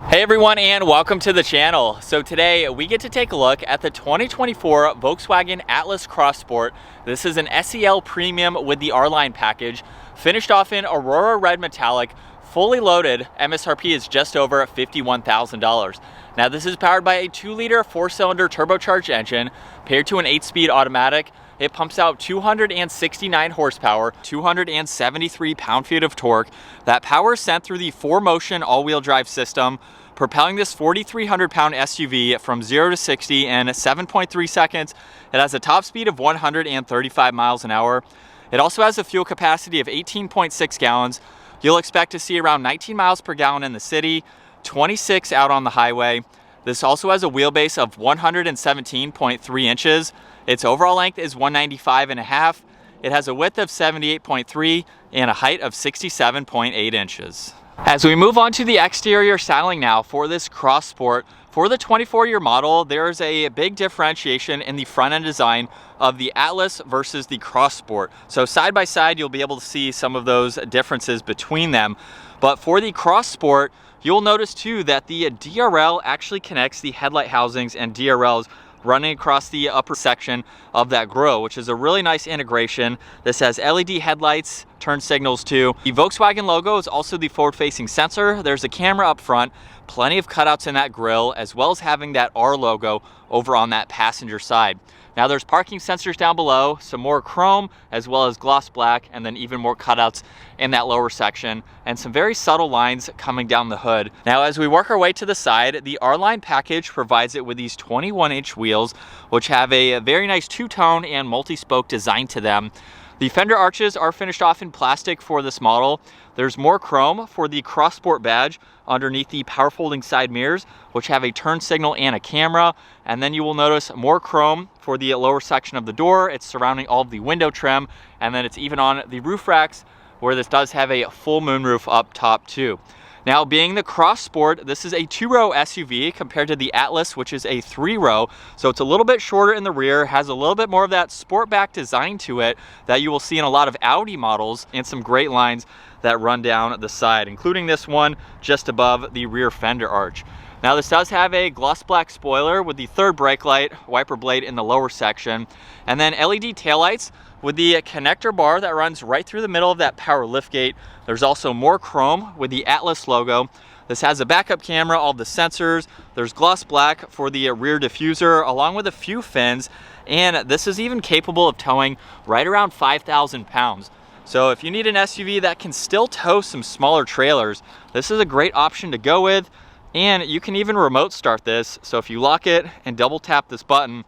Hey everyone, and welcome to the channel. So today we get to take a look at the 2024 Volkswagen Atlas Cross Sport. This is an SEL Premium with the R-Line package, finished off in Aurora Red Metallic, fully loaded. MSRP is just over $51,000. Now this is powered by a 2-liter 4-cylinder turbocharged engine paired to an 8-speed automatic. It pumps out 269 horsepower, 273 pound-feet of torque. That power is sent through the 4Motion all-wheel drive system, propelling this 4,300-pound SUV from 0 to 60 in 7.3 seconds. It has a top speed of 135 miles an hour. It also has a fuel capacity of 18.6 gallons. You'll expect to see around 19 miles per gallon in the city, 26 out on the highway. This also has a wheelbase of 117.3 inches. Its overall length is 195.5. It has a width of 78.3 and a height of 67.8 inches. As we move on to the exterior styling now for this Cross Sport, for the 24-year model, there's a big differentiation in the front end design of the Atlas versus the Cross Sport. So side by side, you'll be able to see some of those differences between them. But for the Cross Sport, you'll notice too that the DRL actually connects the headlight housings and DRLs running across the upper section of that grille, which is a really nice integration. This has LED headlights, turn signals too. The Volkswagen logo is also the forward-facing sensor. There's a camera up front, plenty of cutouts in that grille, as well as having that R logo over on that passenger side. Now there's parking sensors down below, some more chrome as well as gloss black, and then even more cutouts in that lower section, and some very subtle lines coming down the hood. Now as we work our way to the side, the R-Line package provides it with these 21-inch wheels, which have a very nice two-tone and multi-spoke design to them. The fender arches are finished off in plastic for this model. There's more chrome for the Cross Sport badge underneath the power folding side mirrors, which have a turn signal and a camera. And then you will notice more chrome for the lower section of the door. It's surrounding all of the window trim, and then it's even on the roof racks, where this does have a full moonroof up top too. Now, being the Cross Sport, this is a 2-row SUV compared to the Atlas, which is a 3-row. So it's a little bit shorter in the rear, has a little bit more of that sportback design to it that you will see in a lot of Audi models, and some great lines that run down the side, including this one just above the rear fender arch. Now this does have a gloss black spoiler with the third brake light, wiper blade in the lower section, and then LED taillights with the connector bar that runs right through the middle of that power liftgate. There's also more chrome with the Atlas logo. This has a backup camera, all the sensors. There's gloss black for the rear diffuser, along with a few fins, and this is even capable of towing right around 5,000 pounds. So if you need an SUV that can still tow some smaller trailers, this is a great option to go with. And you can even remote start this. So if you lock it and double tap this button,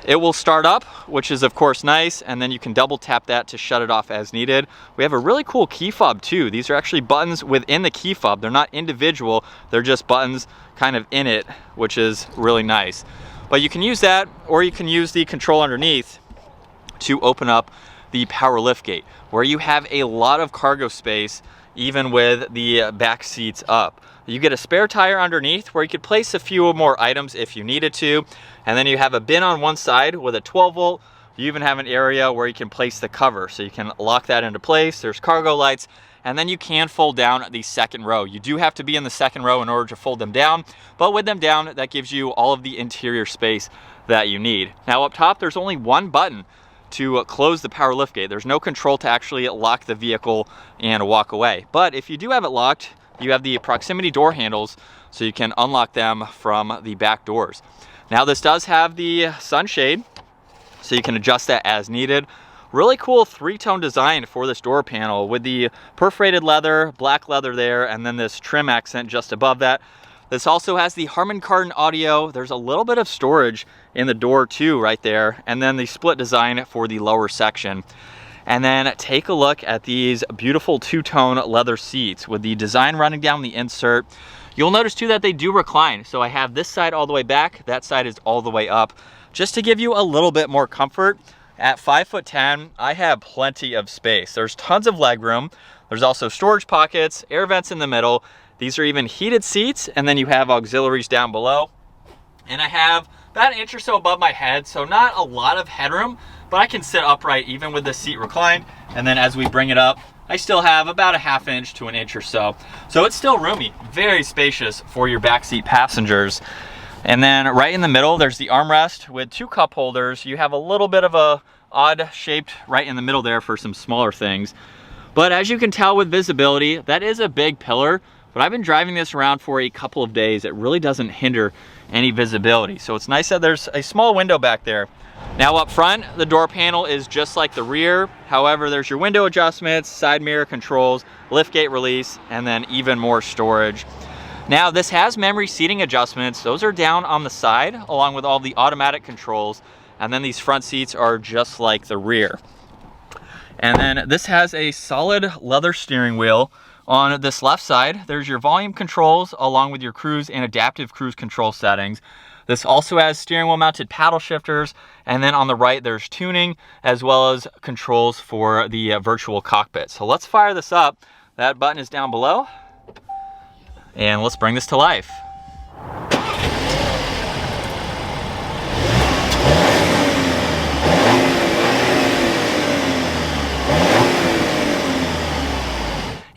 it will start up, which is of course nice, and then you can double tap that to shut it off as needed. We have a really cool key fob too. These are actually buttons within the key fob. They're not individual, they're just buttons kind of in it, which is really nice. But you can use that, or you can use the control underneath to open up the power liftgate, where you have a lot of cargo space even with the back seats up. You get a spare tire underneath where you could place a few more items if you needed to. And then you have a bin on one side with a 12 volt. You even have an area where you can place the cover, so you can lock that into place. There's cargo lights, and then you can fold down the second row. You do have to be in the second row in order to fold them down, but with them down, that gives you all of the interior space that you need. Now up top, there's only one button to close the power liftgate. There's no control to actually lock the vehicle and walk away. But if you do have it locked, you have the proximity door handles, so you can unlock them from the back doors. Now this does have the sunshade, so you can adjust that as needed. Really cool 3-tone design for this door panel with the perforated leather, black leather there, and then this trim accent just above that. This also has the Harman Kardon audio. There's a little bit of storage in the door too right there, and then the split design for the lower section. And then take a look at these beautiful 2-tone leather seats with the design running down the insert. You'll notice too that they do recline. So I have this side all the way back, that side is all the way up, just to give you a little bit more comfort. At 5'10", I have plenty of space. There's tons of leg room. There's also storage pockets, air vents in the middle. These are even heated seats, and then you have auxiliaries down below. And I have about an inch or so above my head, so not a lot of headroom, but I can sit upright even with the seat reclined. And then as we bring it up, I still have about a ½ inch to an inch or so. So it's still roomy, very spacious for your backseat passengers. And then right in the middle, there's the armrest with 2 cup holders. You have a little bit of a odd shaped right in the middle there for some smaller things. But as you can tell with visibility, that is a big pillar, but I've been driving this around for a couple of days. It really doesn't hinder any visibility. So it's nice that there's a small window back there. Now up front, the door panel is just like the rear. However, there's your window adjustments, side mirror controls, liftgate release, and then even more storage. Now this has memory seating adjustments. Those are down on the side along with all the automatic controls. And then these front seats are just like the rear. And then this has a solid leather steering wheel. On this left side, there's your volume controls along with your cruise and adaptive cruise control settings. This also has steering wheel mounted paddle shifters. And then on the right, there's tuning as well as controls for the virtual cockpit. So let's fire this up. That button is down below. And let's bring this to life.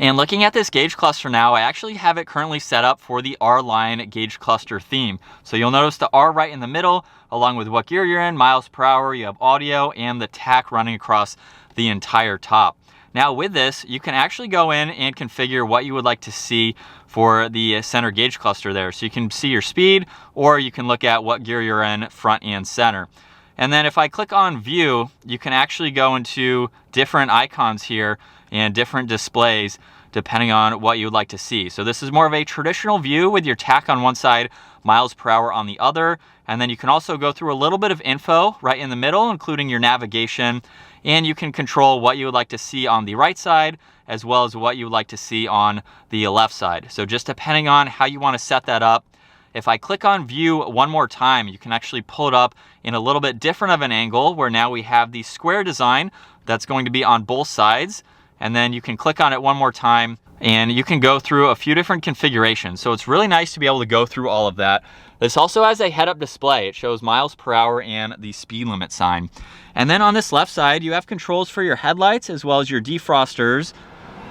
And looking at this gauge cluster now, I actually have it currently set up for the R line gauge cluster theme. So you'll notice the R right in the middle, along with what gear you're in, miles per hour, you have audio, and the tach running across the entire top. Now with this, you can actually go in and configure what you would like to see for the center gauge cluster there. So you can see your speed, or you can look at what gear you're in, front and center. And then if I click on view, you can actually go into different icons here and different displays depending on what you would like to see. So this is more of a traditional view with your tach on one side, miles per hour on the other. And then you can also go through a little bit of info right in the middle, including your navigation. And you can control what you would like to see on the right side, as well as what you would like to see on the left side. So just depending on how you want to set that up. If I click on view one more time, you can actually pull it up in a little bit different of an angle, where now we have the square design that's going to be on both sides. And then you can click on it one more time and you can go through a few different configurations. So it's really nice to be able to go through all of that. This also has a head-up display. It shows miles per hour and the speed limit sign. And then on this left side, you have controls for your headlights as well as your defrosters.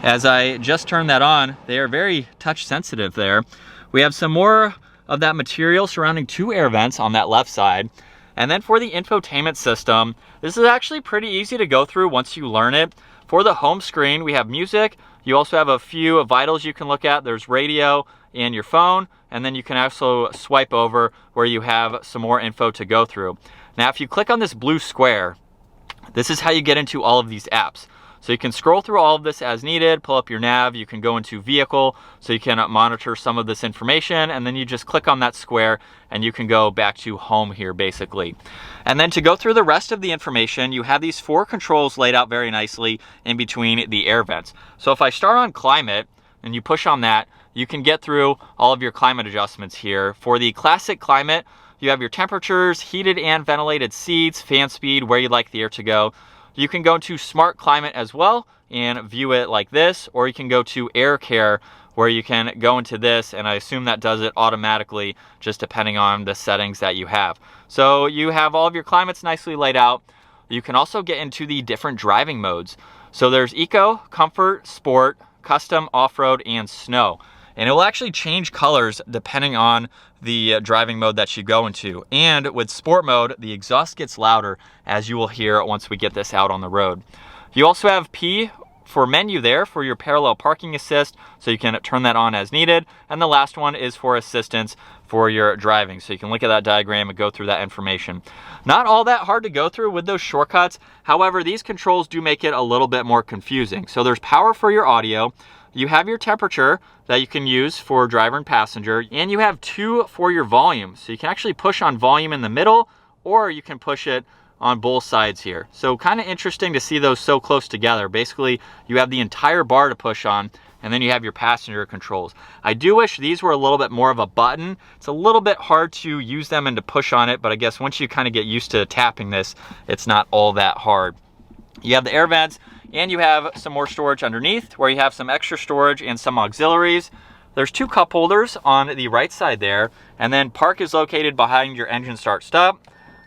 As I just turned that on, they are very touch sensitive there. We have some more of that material surrounding 2 air vents on that left side. And then for the infotainment system, this is actually pretty easy to go through once you learn it. For the home screen, we have music. You also have a few vitals you can look at. There's radio and your phone, and then you can also swipe over where you have some more info to go through. Now, if you click on this blue square, this is how you get into all of these apps. So you can scroll through all of this as needed, pull up your nav, you can go into vehicle, so you can monitor some of this information, and then you just click on that square and you can go back to home here basically. And then to go through the rest of the information, you have these 4 controls laid out very nicely in between the air vents. So if I start on climate and you push on that, you can get through all of your climate adjustments here. For the classic climate, you have your temperatures, heated and ventilated seats, fan speed, where you'd like the air to go. You can go to smart climate as well and view it like this, or you can go to air care where you can go into this, and I assume that does it automatically just depending on the settings that you have. So you have all of your climates nicely laid out. You can also get into the different driving modes. So there's eco, comfort, sport, custom, off-road, and snow. And it will actually change colors depending on the driving mode that you go into. And with sport mode, the exhaust gets louder, as you will hear once we get this out on the road. You also have P for menu there for your parallel parking assist, so you can turn that on as needed. And the last one is for assistance for your driving. So you can look at that diagram and go through that information. Not all that hard to go through with those shortcuts. However, these controls do make it a little bit more confusing. So there's power for your audio. You have your temperature that you can use for driver and passenger, and you have 2 for your volume. So you can actually push on volume in the middle, or you can push it on both sides here. So kind of interesting to see those so close together. Basically, you have the entire bar to push on, and then you have your passenger controls. I do wish these were a little bit more of a button. It's a little bit hard to use them and to push on it, but I guess once you kind of get used to tapping this, it's not all that hard. You have the air vents, and you have some more storage underneath where you have some extra storage and some auxiliaries. There's 2 cup holders on the right side there, and then park is located behind your engine start stop.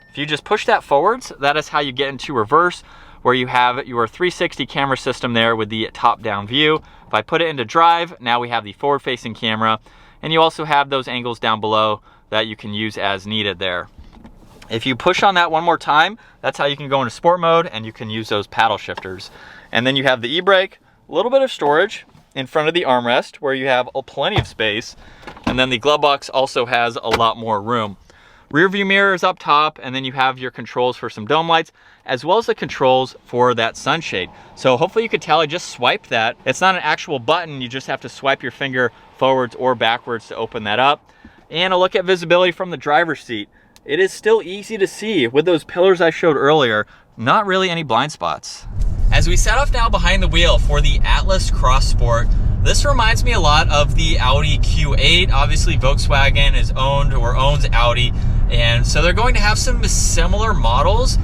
If you just push that forwards, that is how you get into reverse, where you have your 360 camera system there with the top-down view. If I put it into drive, now we have the forward-facing camera, and you also have those angles down below that you can use as needed there. If you push on that one more time, that's how you can go into sport mode, and you can use those paddle shifters. And then you have the e-brake, a little bit of storage in front of the armrest where you have plenty of space, and then the glove box also has a lot more room. Rear view mirror is up top, and then you have your controls for some dome lights, as well as the controls for that sunshade. So hopefully you could tell I just swiped that. It's not an actual button, you just have to swipe your finger forwards or backwards to open that up. And a look at visibility from the driver's seat. It is still easy to see with those pillars I showed earlier, not really any blind spots. As we set off now behind the wheel for the Atlas Cross Sport, this reminds me a lot of the Audi Q8. Obviously Volkswagen is owned or owns Audi, and so they're going to have some similar models.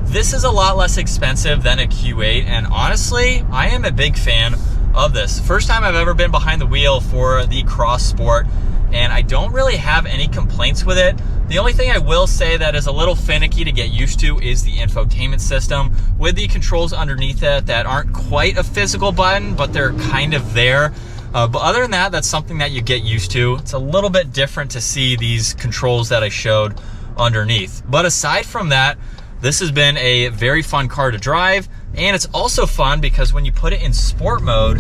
This is a lot less expensive than a Q8, and honestly, I am a big fan of this. First time I've ever been behind the wheel for the Cross Sport, and I don't really have any complaints with it. The only thing I will say that is a little finicky to get used to is the infotainment system with the controls underneath it that aren't quite a physical button, but they're kind of there. But other than that, that's something that you get used to. It's a little bit different to see these controls that I showed underneath. But aside from that, this has been a very fun car to drive, and it's also fun because when you put it in sport mode,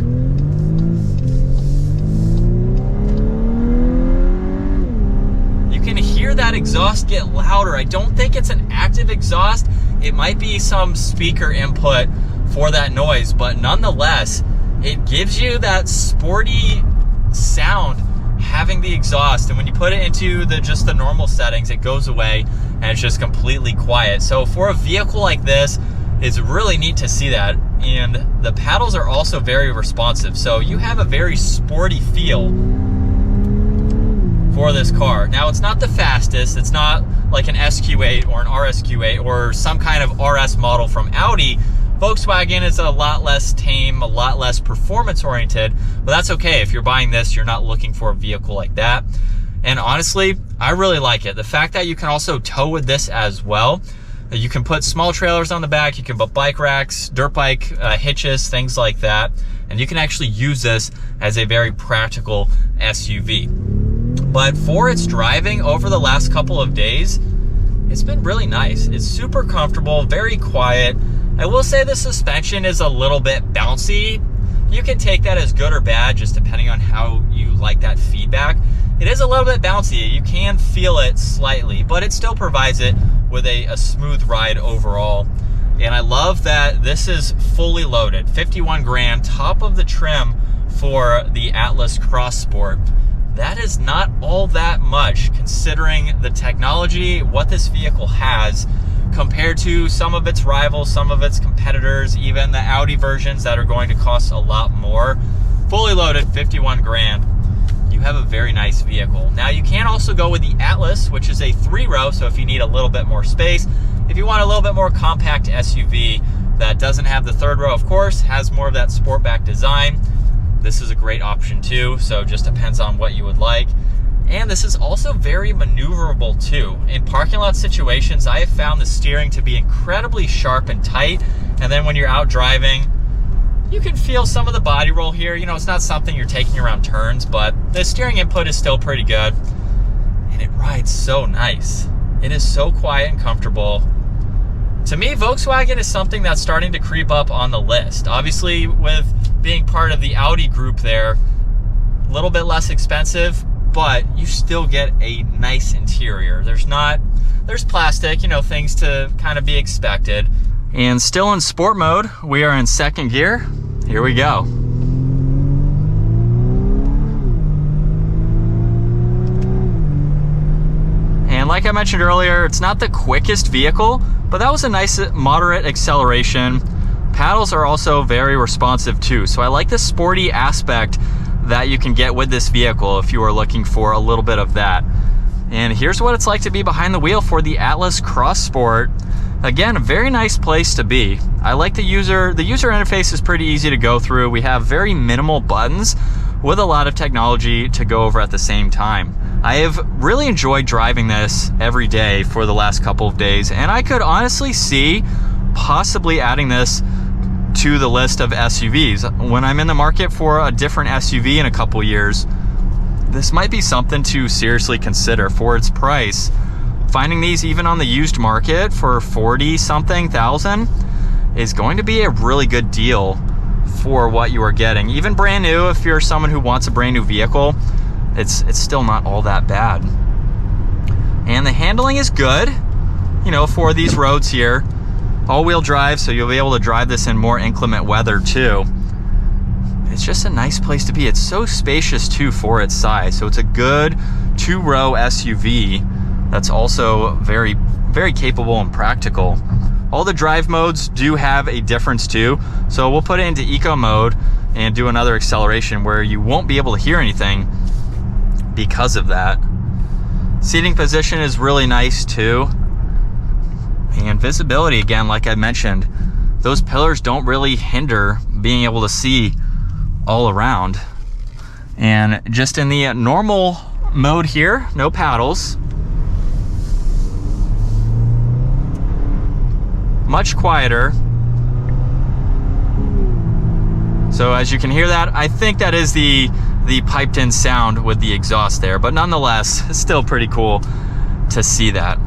you can hear that exhaust get louder. I don't think it's an active exhaust. It might be some speaker input for that noise, but nonetheless, it gives you that sporty sound having the exhaust. And when you put it into just the normal settings, it goes away and it's just completely quiet. So for a vehicle like this, it's really neat to see that. And the paddles are also very responsive. So you have a very sporty feel for this car. Now, it's not the fastest. It's not like an SQ8 or an RSQ8 or some kind of RS model from Audi. Volkswagen is a lot less tame, a lot less performance oriented, but that's okay. If you're buying this, you're not looking for a vehicle like that. And honestly, I really like it. The fact that you can also tow with this as well. You can put small trailers on the back, you can put bike racks, dirt bike hitches, things like that. And you can actually use this as a very practical SUV. But for its driving over the last couple of days, it's been really nice. It's super comfortable, very quiet. I will say the suspension is a little bit bouncy. You can take that as good or bad, just depending on how you like that feedback. It is a little bit bouncy. You can feel it slightly, but it still provides it with a smooth ride overall. And I love that this is fully loaded, 51 grand, top of the trim for the Atlas Cross Sport. That is not all that much considering the technology, what this vehicle has, compared to some of its rivals, some of its competitors, even the Audi versions that are going to cost a lot more. Fully loaded, 51 grand. You have a very nice vehicle. Now you can also go with the Atlas, which is a 3-row, so if you need a little bit more space, if you want a little bit more compact SUV that doesn't have the 3rd row, of course, has more of that sportback design, this is a great option too, so it just depends on what you would like. And this is also very maneuverable too. In parking lot situations, I have found the steering to be incredibly sharp and tight, and then when you're out driving, you can feel some of the body roll here. You know, it's not something you're taking around turns, but the steering input is still pretty good, and it rides so nice. It is so quiet and comfortable. To me, Volkswagen is something that's starting to creep up on the list. Obviously, with being part of the Audi group there, a little bit less expensive, but you still get a nice interior. There's plastic, you know, things to kind of be expected. And still in sport mode, we are in 2nd gear. Here we go. And like I mentioned earlier, it's not the quickest vehicle, but that was a nice moderate acceleration. Paddles are also very responsive too. So I like the sporty aspect that you can get with this vehicle if you are looking for a little bit of that. And here's what it's like to be behind the wheel for the Atlas Cross Sport. Again, a very nice place to be. I like the user interface is pretty easy to go through. We have very minimal buttons with a lot of technology to go over at the same time. I have really enjoyed driving this every day for the last couple of days, and I could honestly see possibly adding this to the list of SUVs. When I'm in the market for a different SUV in a couple years, this might be something to seriously consider. For its price, finding these even on the used market for 40-something thousand is going to be a really good deal for what you are getting. Even brand new, if you're someone who wants a brand new vehicle, it's still not all that bad. And the handling is good, you know, for these roads here. All-wheel drive, so you'll be able to drive this in more inclement weather too. It's just a nice place to be. It's so spacious too for its size. So it's a good 2-row SUV that's also very, very capable and practical. All the drive modes do have a difference too. So we'll put it into eco mode and do another acceleration where you won't be able to hear anything because of that. Seating position is really nice too. And visibility, again, like I mentioned, those pillars don't really hinder being able to see all around. And just in the normal mode here, no paddles. Much quieter. So as you can hear that, I think that is the piped in sound with the exhaust there, but nonetheless, it's still pretty cool to see that.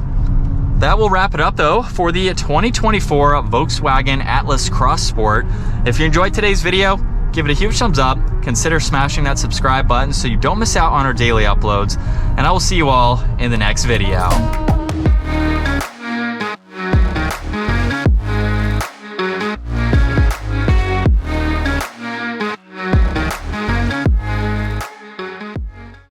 That will wrap it up though for the 2024 Volkswagen Atlas Cross Sport. If you enjoyed today's video, give it a huge thumbs up. Consider smashing that subscribe button so you don't miss out on our daily uploads. And I will see you all in the next video.